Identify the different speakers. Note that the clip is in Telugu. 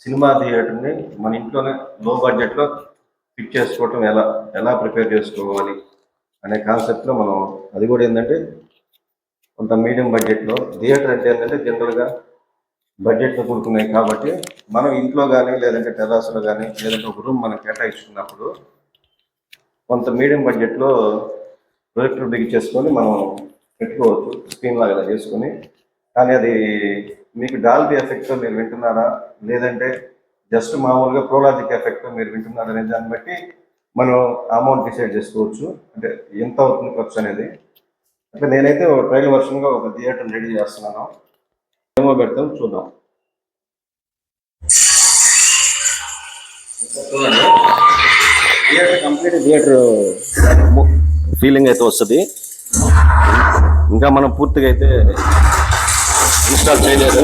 Speaker 1: సినిమా థియేటర్ని మన ఇంట్లోనే లో బడ్జెట్లో ఫిట్ చేసుకోవటం ఎలా ప్రిపేర్ చేసుకోవాలి అనే కాన్సెప్ట్లో మనం, అది కూడా ఏంటంటే కొంత మీడియం బడ్జెట్లో. థియేటర్ అంటే ఏంటంటే జనరల్గా బడ్జెట్లో కూడుకున్నాయి కాబట్టి మనం ఇంట్లో కానీ లేదంటే టెర్రస్లో కానీ లేదంటే ఒక రూమ్ మనం కేటాయించుకున్నప్పుడు కొంత మీడియం బడ్జెట్లో ప్రొజెక్టర్ బిగించేసుకొని మనం పెట్టుకోవచ్చు, స్క్రీన్ లాగా చేసుకొని. కానీ అది మీకు డాల్బీ ఎఫెక్ట్తో మీరు వింటున్నారా లేదంటే జస్ట్ మామూలుగా ప్రోలాజిక్ ఎఫెక్ట్తో మీరు వింటున్నారా అనే దాన్ని బట్టి మనం అమౌంట్ డిసైడ్ చేసుకోవచ్చు, అంటే ఎంత అవుతుంది ఖర్చు అనేది. అంటే నేనైతే ఒక ట్రయల్ వర్షన్గా ఒక థియేటర్ రెడీ చేస్తున్నాను, డెమో పెడతాం, చూద్దాం. చూడండి, కంప్లీట్ థియేటర్ ఫీలింగ్ అయితే వస్తుంది. ఇంకా మనం పూర్తిగా అయితే ఇన్స్టాల్ చేయలేదు.